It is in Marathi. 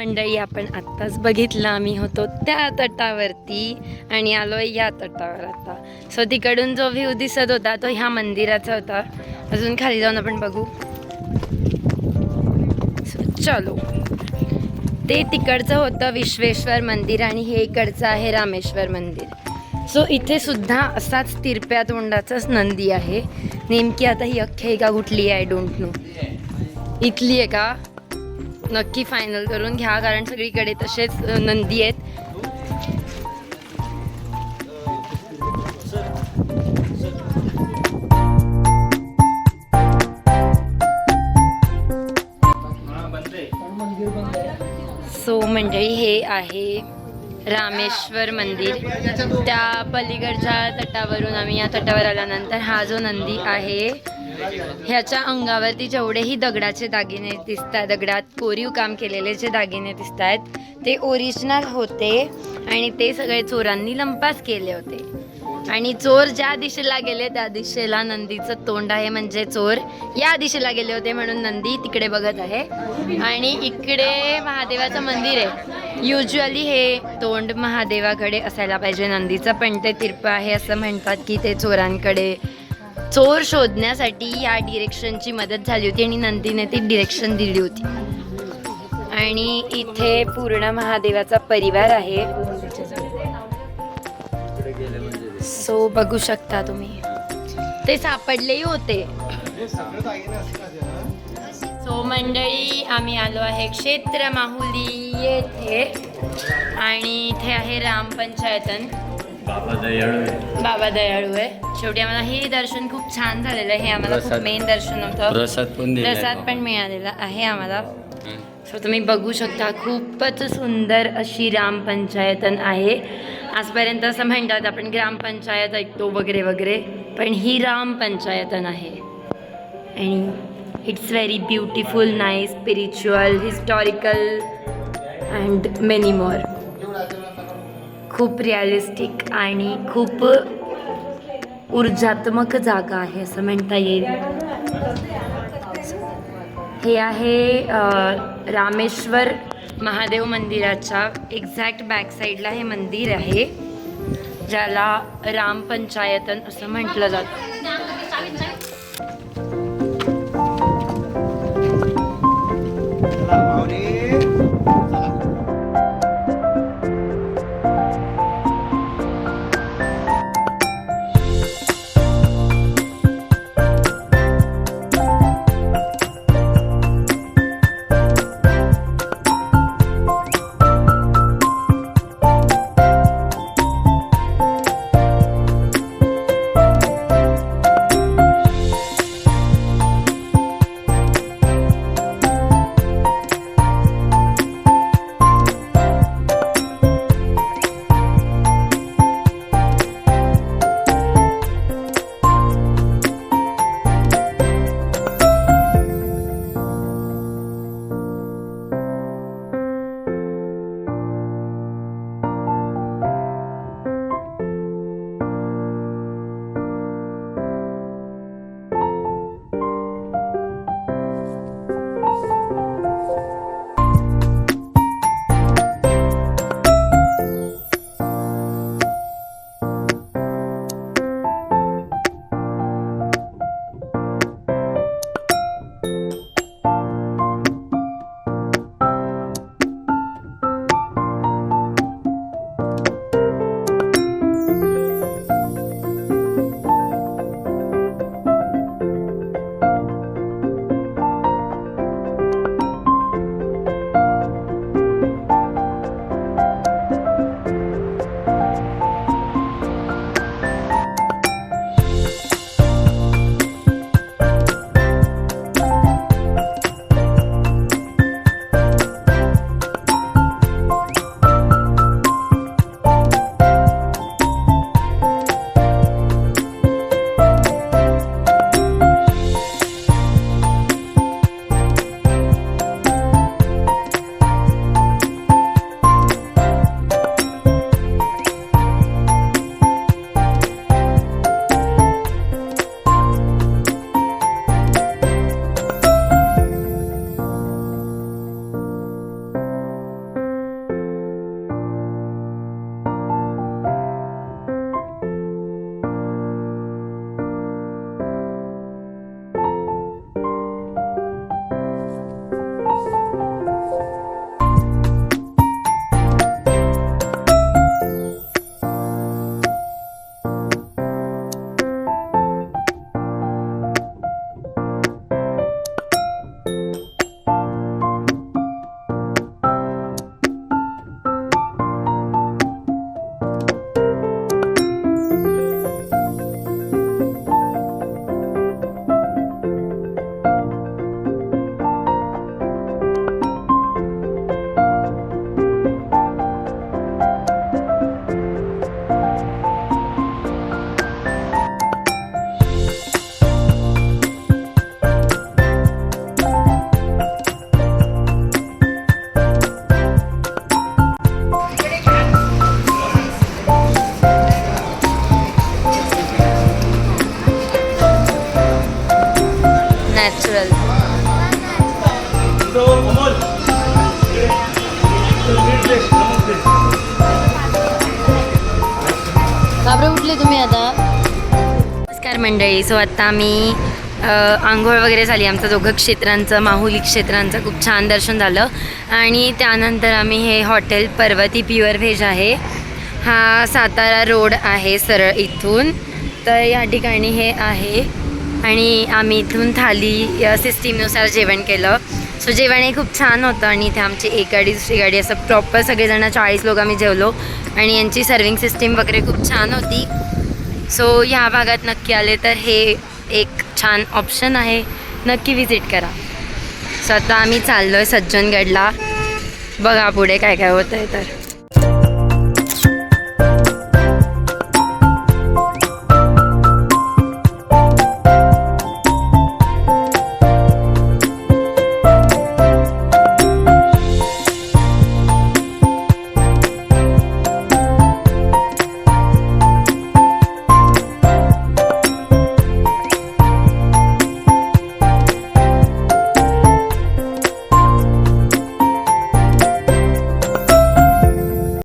मंडळी, आपण आत्ताच बघितलं आम्ही होतो त्या तटावरती आणि आलोय या तटावर आता. सो तिकडून जो व्ह्यू दिसत होता तो ह्या मंदिराचा होता. अजून खाली जाऊन आपण बघू. चलो, ते तिकडचं होतं विश्वेश्वर मंदिर आणि हे इकडचं आहे रामेश्वर मंदिर. सो इथे सुद्धा असाच तिरप्या तोंडाचाच नंदी आहे. नेमकी आता ही अख्ख्या कुठली आहे, आय डोंट नो. इथली आहे का नक्की फायनल करून घ्या, कारण सगळीकडे तसेच नंदी आहेत. सो मंडळी, हे आहे रामेश्वर मंदिर. त्या पलीकडच्या तटावरून आम्ही या तटावर आल्यानंतर हा जो नंदी आहे ह्याच्या अंगावरती जेवढेही दगडाचे दागिने दिसत आहेत, दगडात कोरीव काम केलेले जे दागिने दिसत आहेत ते ओरिजिनल होते आणि ते सगळे चोरांनी लंपास केले होते. आणि चोर ज्या दिशेला गेले त्या दिशेला नंदीचं तोंड आहे, म्हणजे चोर या दिशेला गेले होते म्हणून नंदी तिकडे बघत आहे. आणि इकडे महादेवाचं मंदिर आहे. युजली हे तोंड महादेवाकडे असायला पाहिजे नंदीचं, पण ते तिरपं आहे असं म्हणतात की ते चोरांकडे, चोर शोधण्यासाठी या डिरेक्शनची मदत झाली होती आणि नंदीने ती डिरेक्शन दिली होती. आणि इथे पूर्ण महादेवाचा परिवार आहे. सो बघू शकता तुम्ही, ते सापडलेही होते. सो मंडळी, आम्ही आलो आहे क्षेत्र माहुली येथे आणि इथे आहे राम पंचायतन. बाबा दयाळू आहे. शेवटी आम्हाला हे दर्शन खूप छान झालेलं आहे. हे आम्हाला खूप मेन दर्शन होतं. प्रसाद पण मिळालेला आहे आम्हाला. सो तुम्ही बघू शकता, खूपच सुंदर अशी राम पंचायतन आहे. आजपर्यंत असं म्हणतात आपण ग्रामपंचायत ऐकतो वगैरे वगैरे, पण ही राम पंचायतन आहे. आणि it's very beautiful, nice, spiritual, historical and many more. खूप रिअलिस्टिक आणि खूप ऊर्जात्मक जागा आहे असं म्हणता येईल. हे आहे रामेश्वर महादेव मंदिराच्या एक्झॅक्ट बॅक साईडला हे मंदिर आहे, ज्याला राम पंचायतन असं म्हटलं जातं. नॅचरल. बाबरे उठले तुम्ही आता. नमस्कार मंडळी. सो आत्ता आम्ही आंघोळ वगैरे झाली. आमचं दोघं क्षेत्रांचं, माहुली क्षेत्रांचं खूप छान दर्शन झालं. आणि त्यानंतर आम्ही हे हॉटेल पर्वती प्युअर व्हेज आहे. हा सातारा रोड आहे सरळ इथून. तर या ठिकाणी हे आहे आणि आम्ही इथून थाली सिस्टीमनुसार जेवण केलं. सो जेवण हे खूप छान होतं आणि इथे आमची एक गाडी दुसरी गाडी असं प्रॉपर सगळेजण 40 लोक आम्ही जेवलो. आणि यांची सर्विंग सिस्टीम वगैरे खूप छान होती. सो ह्या भागात नक्की आले तर हे एक छान ऑप्शन आहे, नक्की विजिट करा. सो आता आम्ही चाललो आहे सज्जनगडला. बघा पुढे काय काय होतं आहे तर.